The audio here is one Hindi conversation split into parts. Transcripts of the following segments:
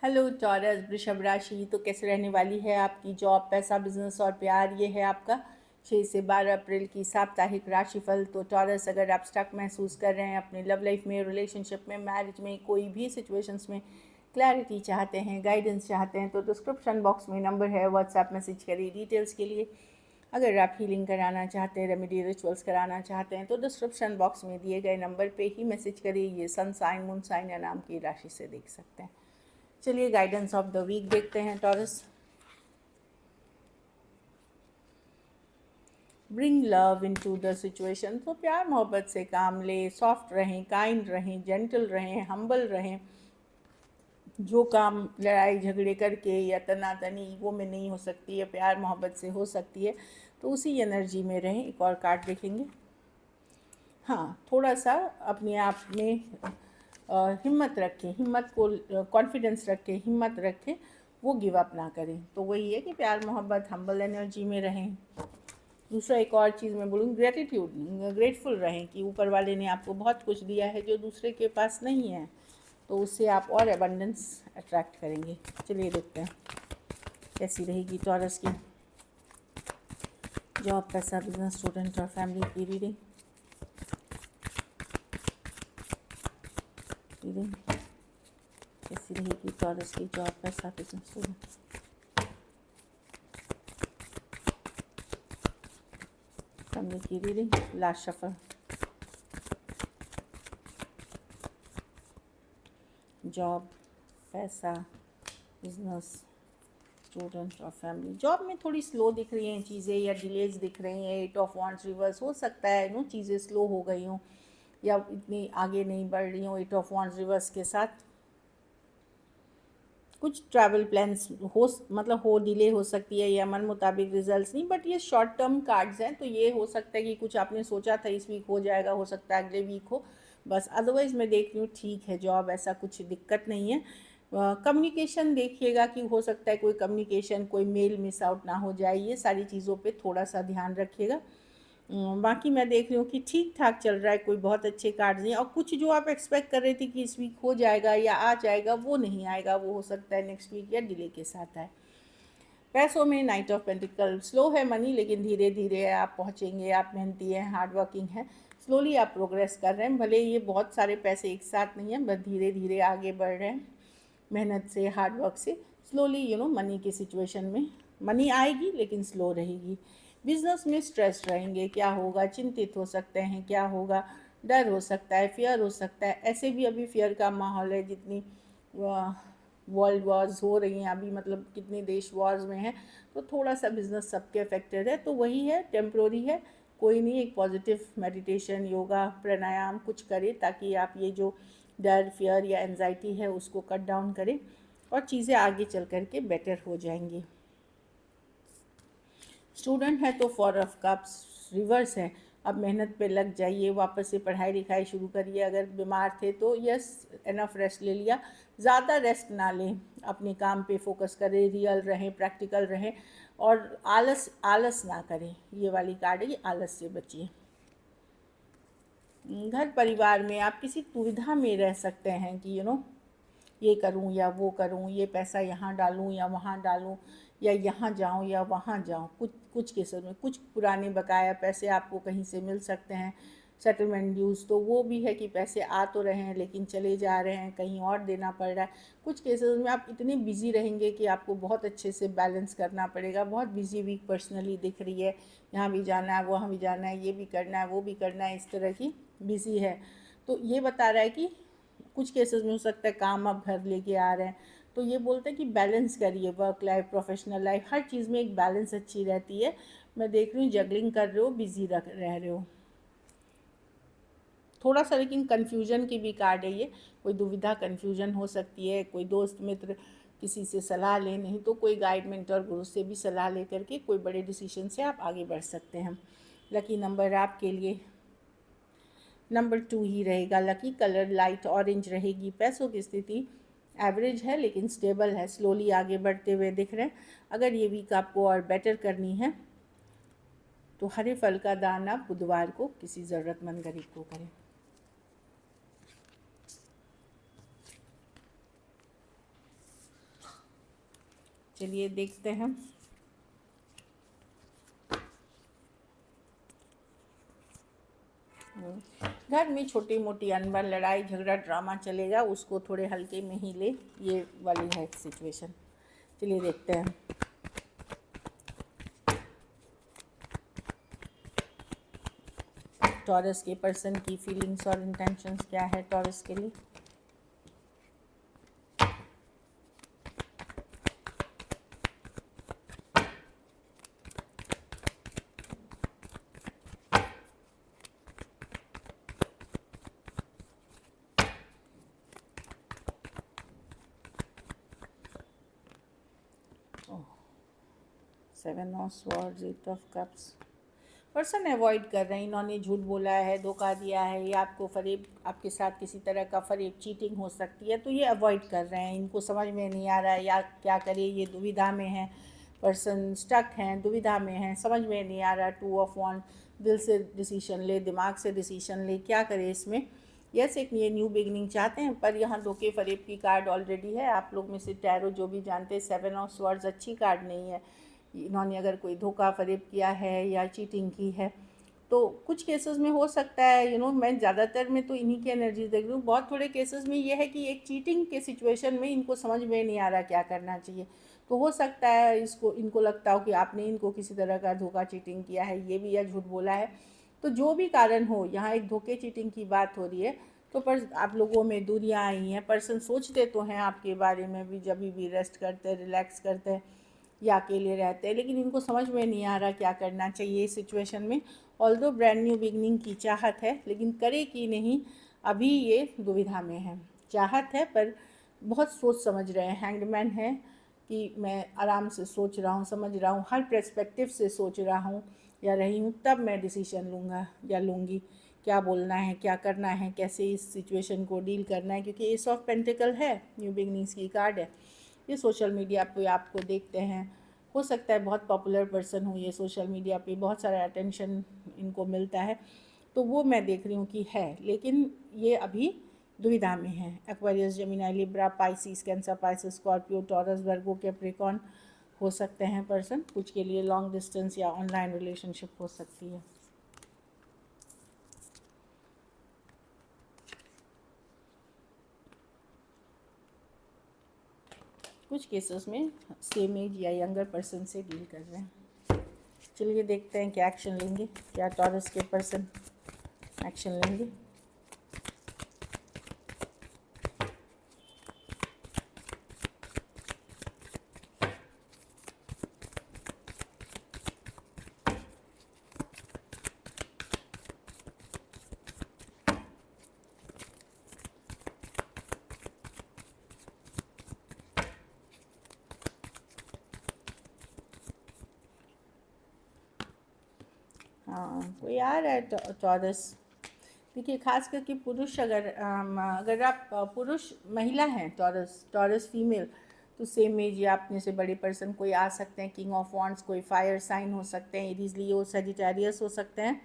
हेलो टॉरस वृषभ राशि। तो कैसे रहने वाली है आपकी जॉब, पैसा, बिजनेस और प्यार। ये है आपका 6 से 12 अप्रैल की साप्ताहिक राशिफल। तो टॉरस, अगर आप स्टक महसूस कर रहे हैं अपने लव लाइफ में, रिलेशनशिप में, मैरिज में, कोई भी सिचुएशंस में क्लैरिटी चाहते हैं, गाइडेंस चाहते हैं, तो डिस्क्रिप्शन बॉक्स में नंबर है, व्हाट्सएप मैसेज करिए डिटेल्स के लिए। अगर आप हीलिंग कराना चाहते हैं, रेमेडी रिचुअल्स कराना चाहते हैं, तो डिस्क्रिप्शन बॉक्स में दिए गए नंबर पे ही मैसेज करिए। ये सन साइन, मून साइन या नाम की राशि से देख सकते हैं। चलिए गाइडेंस ऑफ द वीक देखते हैं taurus. Bring love into the situation. तो प्यार मोहब्बत से काम ले, सॉफ्ट रहें, काइंड रहें, जेंटल रहें, हम्बल रहें। जो काम लड़ाई झगड़े करके या तनातनी ईगो में नहीं हो सकती है, प्यार मोहब्बत से हो सकती है, तो उसी एनर्जी में रहें। एक और कार्ड देखेंगे। हाँ, थोड़ा सा अपने आप में हिम्मत रखें, हिम्मत को कॉन्फिडेंस रखें, हिम्मत रखें, वो गिव अप ना करें। तो वही है कि प्यार मोहब्बत हम्बल एनर्जी में रहें। दूसरा एक और चीज़ मैं बोलूँ, ग्रेटिट्यूड, ग्रेटफुल रहें कि ऊपर वाले ने आपको बहुत कुछ दिया है जो दूसरे के पास नहीं है, तो उससे आप और एबंडेंस अट्रैक्ट करेंगे। चलिए देखते हैं कैसी रहेगी टॉरस की जॉब, पैसा, बिजनेस, स्टूडेंट और फैमिली की रीडिंग। कैसी रहेगी टॉरस की जॉब, पैसा, बिजनेस, स्टूडेंट। फैमिली की रीडिंग, लास्ट शफल। जॉब, पैसा, बिजनेस, स्टूडेंट और फैमिली। जॉब में थोड़ी स्लो दिख रही हैं चीज़ें या डिलेज दिख रही हैं। 8 ऑफ वांड्स रिवर्स, हो सकता है चीज़ें स्लो हो गई हों या इतनी आगे नहीं बढ़ रही हों। 8 ऑफ वांड्स रिवर्स के साथ कुछ ट्रैवल प्लान्स हो डिले हो सकती है या मन मुताबिक रिजल्ट्स नहीं, बट ये शॉर्ट टर्म कार्ड्स हैं, तो ये हो सकता है कि कुछ आपने सोचा था इस वीक हो जाएगा, हो सकता है अगले वीक हो बस। अदरवाइज़ मैं देख रही हूँ ठीक है जॉब, ऐसा कुछ दिक्कत नहीं है। कम्युनिकेशन देखिएगा कि हो सकता है कोई कम्युनिकेशन, कोई मेल मिस आउट ना हो जाए, ये सारी चीज़ों पे थोड़ा सा ध्यान रखिएगा। बाकी मैं देख रही हूँ कि ठीक ठाक चल रहा है, कोई बहुत अच्छे कार्ड्स नहीं। और कुछ जो आप एक्सपेक्ट कर रहे थे कि इस वीक हो जाएगा या आ जाएगा, वो नहीं आएगा, वो हो सकता है नेक्स्ट वीक या डिले के साथ आए। पैसों में नाइट ऑफ पेंटिकल, स्लो है मनी, लेकिन धीरे धीरे आप पहुँचेंगे। आप मेहनती हैं, हार्ड वर्किंग हैं, स्लोली आप प्रोग्रेस कर रहे हैं। भले ये बहुत सारे पैसे एक साथ नहीं हैं, बस धीरे धीरे आगे बढ़ रहे हैं मेहनत से, हार्ड वर्क से। स्लोली मनी की सिचुएशन में मनी आएगी, लेकिन स्लो रहेगी। बिजनेस में स्ट्रेस रहेंगे, क्या होगा, चिंतित हो सकते हैं, क्या होगा, डर हो सकता है, फियर हो सकता है। ऐसे भी अभी फियर का माहौल है, जितनी वर्ल्ड वॉर्स हो रही हैं अभी, मतलब कितने देश वॉर्स में हैं, तो थोड़ा सा बिजनेस सबके अफेक्टेड है। तो वही है, टेम्प्रोरी है, कोई नहीं। एक पॉजिटिव मेडिटेशन, योगा, प्राणायाम कुछ करें ताकि आप ये जो डर, फियर या एंजाइटी है उसको कट डाउन करें और चीज़ें आगे चल कर के बेटर हो जाएंगी। स्टूडेंट है तो 4 ऑफ कप्स रिवर्स है। अब मेहनत पे लग जाइए, वापस से पढ़ाई लिखाई शुरू करिए। अगर बीमार थे तो यस, एनफ रेस्ट ले लिया, ज़्यादा रेस्ट ना लें, अपने काम पे फोकस करें, रियल रहें, प्रैक्टिकल रहें और आलस आलस ना करें। ये वाली कार्ड है, आलस से बचिए। घर परिवार में आप किसी दुविधा में रह सकते हैं कि ये करूं या वो करूं, ये पैसा यहाँ डालूं या वहाँ डालूं, या यहाँ जाऊं या वहाँ जाऊं। कुछ केसेस में कुछ पुराने बकाया पैसे आपको कहीं से मिल सकते हैं, सेटलमेंट ड्यूज़। तो वो भी है कि पैसे आ तो रहे हैं लेकिन चले जा रहे हैं, कहीं और देना पड़ रहा है। कुछ केसेस में आप इतने बिजी रहेंगे कि आपको बहुत अच्छे से बैलेंस करना पड़ेगा। बहुत बिजी वीक पर्सनली दिख रही है, यहाँ भी जाना है, वहाँ भी जाना है, ये भी करना है, वो भी करना है, इस तरह की बिजी है। तो ये बता रहा है कि कुछ केसेस में हो सकता है काम आप घर लेके आ रहे हैं, तो ये बोलते हैं कि बैलेंस करिए, वर्क लाइफ, प्रोफेशनल लाइफ, हर चीज़ में एक बैलेंस अच्छी रहती है। मैं देख रही हूँ जगलिंग कर रहे हो, बिजी रह रहे हो थोड़ा सा, लेकिन कन्फ्यूजन की भी कार्ड है ये। कोई दुविधा, कन्फ्यूजन हो सकती है। कोई दोस्त मित्र किसी से सलाह लें, नहीं तो कोई गाइड, मेंटर, गुरु से भी सलाह ले करके कोई बड़े डिसीजन से आप आगे बढ़ सकते हैं। लकी नंबर आपके लिए नंबर 2 ही रहेगा। लकी कलर लाइट ऑरेंज रहेगी। पैसों की स्थिति एवरेज है लेकिन स्टेबल है, स्लोली आगे बढ़ते हुए दिख रहे हैं। अगर ये वीक आपको और बेटर करनी है तो हरे फल का दान आप बुधवार को किसी ज़रूरतमंद गरीब को करें। चलिए देखते हैं। घर में छोटी मोटी अनबन, लड़ाई झगड़ा, ड्रामा चलेगा, उसको थोड़े हल्के में ही ले, ये वाली है सिचुएशन। चलिए देखते हैं। टॉरस के पर्सन की फीलिंग्स और इंटेंशंस क्या है टॉरस के लिए। Seven of swords, eight of cups. Person avoid कर रहे हैं, इन्होंने झूठ बोला है, धोखा दिया है, या आपको फरेब, आपके साथ किसी तरह का फरेब, चीटिंग हो सकती है, तो ये अवॉइड कर रहे हैं। इनको समझ में नहीं आ रहा है या क्या करे, ये दुविधा में है। पर्सन स्टक हैं, दुविधा में हैं, समझ में नहीं आ रहा। टू ऑफ वॉन्ड, दिल से डिसीजन ले, दिमाग से डिसीजन ले, क्या करे इसमें। यस, एक ये न्यू बिगनिंग चाहते हैं, पर यहाँ धोखे फरेब की कार्ड ऑलरेडी है। आप लोग में से टैरो जो भी जानते हैं, सेवन ऑफ स्वॉर्ड्स अच्छी कार्ड नहीं है। इन्होंने अगर कोई धोखा फरेब किया है या चीटिंग की है, तो कुछ केसेस में हो सकता है, मैं ज़्यादातर में तो इन्हीं की एनर्जी देख रही हूँ। बहुत थोड़े केसेस में ये है कि एक चीटिंग के सिचुएशन में इनको समझ में नहीं आ रहा क्या करना चाहिए। तो हो सकता है इनको लगता हो कि आपने इनको किसी तरह का धोखा चीटिंग किया है, ये भी, या झूठ बोला है। तो जो भी कारण हो, यहाँ एक धोखे चीटिंग की बात हो रही है। तो पर आप लोगों में दूरियाँ आई हैं। पर्सन सोचते तो हैं आपके बारे में भी, जब भी रेस्ट करते हैं, रिलैक्स करते हैं या अकेले रहते हैं, लेकिन इनको समझ में नहीं आ रहा क्या करना चाहिए इस सिचुएशन में। ऑल्दो ब्रांड न्यू बिगनिंग की चाहत है, लेकिन करे कि नहीं, अभी ये दुविधा में है। चाहत है पर बहुत सोच समझ रहे हैं। हैंगमैन है कि मैं आराम से सोच रहा हूँ, समझ रहा हूँ, हर पर्सपेक्टिव से सोच रहा हूँ या रही हूँ, तब मैं डिसीजन लूँगा या लूँगी, क्या बोलना है, क्या करना है, कैसे इस सिचुएशन को डील करना है। क्योंकि एस ऑफ पेंटिकल है, न्यू बिगनिंग्स की कार्ड है। ये सोशल मीडिया पे आपको देखते हैं, हो सकता है बहुत पॉपुलर पर्सन हो, ये सोशल मीडिया पे बहुत सारा अटेंशन इनको मिलता है, तो वो मैं देख रही हूँ कि है, लेकिन ये अभी दुविधा में है। Aquarius, Gemini, Libra, Pisces, Cancer, Pisces, Scorpio, Taurus, Virgo, Capricorn हो सकते हैं पर्सन। कुछ के लिए लॉन्ग डिस्टेंस या ऑनलाइन रिलेशनशिप हो सकती है। कुछ केसेस में सेम एज या यंगर पर्सन से डील कर रहे हैं। चलिए देखते हैं क्या एक्शन लेंगे, क्या टॉरस के पर्सन एक्शन लेंगे। हाँ, कोई आ रहा है टॉरस। देखिए, खास करके पुरुष, अगर आप पुरुष महिला हैं, टॉरस फीमेल, तो सेम एज या अपने से बड़े पर्सन कोई आ सकते हैं। किंग ऑफ वॉन्ड्स, कोई फायर साइन हो सकते हैं, एरीज, लियो, सजिटेरियस हो सकते हैं।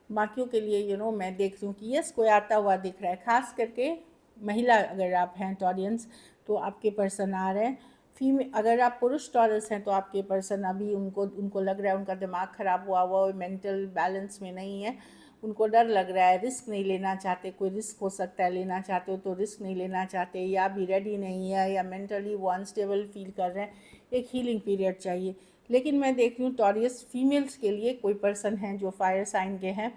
बाकियों के लिए मैं देख रही हूँ कि यस, कोई आता हुआ दिख रहा है। खास करके महिला अगर आप हैं टॉरियंस, तो आपके पर्सन आ रहे हैं। फीमेल अगर आप पुरुष टॉरस हैं, तो आपके पर्सन अभी उनको लग रहा है उनका दिमाग ख़राब हुआ मेंटल बैलेंस में नहीं है। उनको डर लग रहा है, रिस्क नहीं लेना चाहते। कोई रिस्क हो सकता है, लेना चाहते हो तो रिस्क नहीं लेना चाहते, या भी रेडी नहीं है, या मेंटली वो अनस्टेबल फील कर रहे हैं। एक हीलिंग पीरियड चाहिए। लेकिन मैं देख रही हूँ टॉरियस फीमेल्स के लिए कोई पर्सन हैं जो फायर साइन के हैं।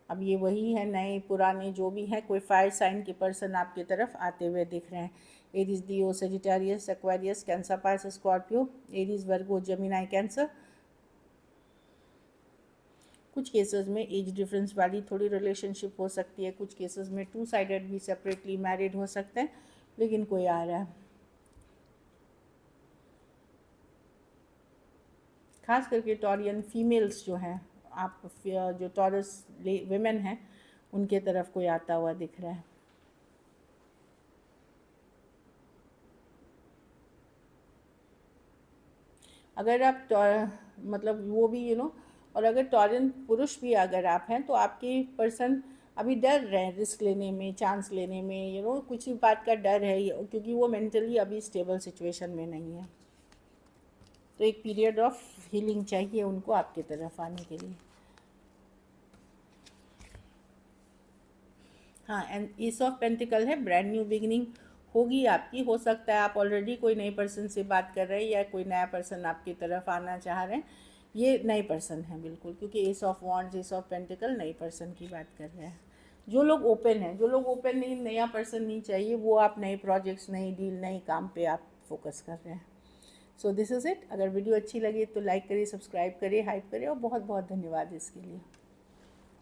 अब ये वही है, नए पुराने जो भी हैं, कोई फायर साइन के पर्सन आपकी तरफ आते हुए दिख रहे हैं। Aries, Leo, Sagittarius, Aquarius, Cancer, Pisces, Scorpio, Aries, Virgo, Gemini, Cancer. कुछ केसेस में एज डिफरेंस वाली थोड़ी रिलेशनशिप हो सकती है। कुछ केसेस में टू साइडेड भी सेपरेटली मैरिड हो सकते हैं, लेकिन कोई आ रहा है। खास करके टॉरियन फीमेल्स जो हैं, आप जो टॉरस विमेन हैं, उनके तरफ कोई आता हुआ दिख रहा है। अगर आप मतलब वो भी और अगर टॉरियन पुरुष भी अगर आप हैं, तो आपके पर्सन अभी डर रहे हैं रिस्क लेने में, चांस लेने में, कुछ भी बात का डर है, क्योंकि वो मेंटली अभी स्टेबल सिचुएशन में नहीं है। तो एक पीरियड ऑफ हीलिंग चाहिए उनको आपके तरफ आने के लिए। हाँ, एंड ईस ऑफ पेंटिकल है, ब्रांड न्यू बिगिनिंग होगी आपकी। हो सकता है आप ऑलरेडी कोई नए पर्सन से बात कर रहे हैं या कोई नया पर्सन आपकी तरफ आना चाह रहे हैं। ये नए पर्सन है बिल्कुल, क्योंकि S of wands, S of pentacle नए पर्सन की बात कर रहे हैं। जो लोग ओपन हैं, जो लोग ओपन नहीं, नया पर्सन नहीं चाहिए, वो आप नए प्रोजेक्ट्स, नई डील, नए काम पे आप फोकस कर रहे हैं। So this is it. अगर वीडियो अच्छी लगी तो लाइक करिए, सब्सक्राइब करिए, हाइप करिए, और बहुत बहुत धन्यवाद इसके लिए।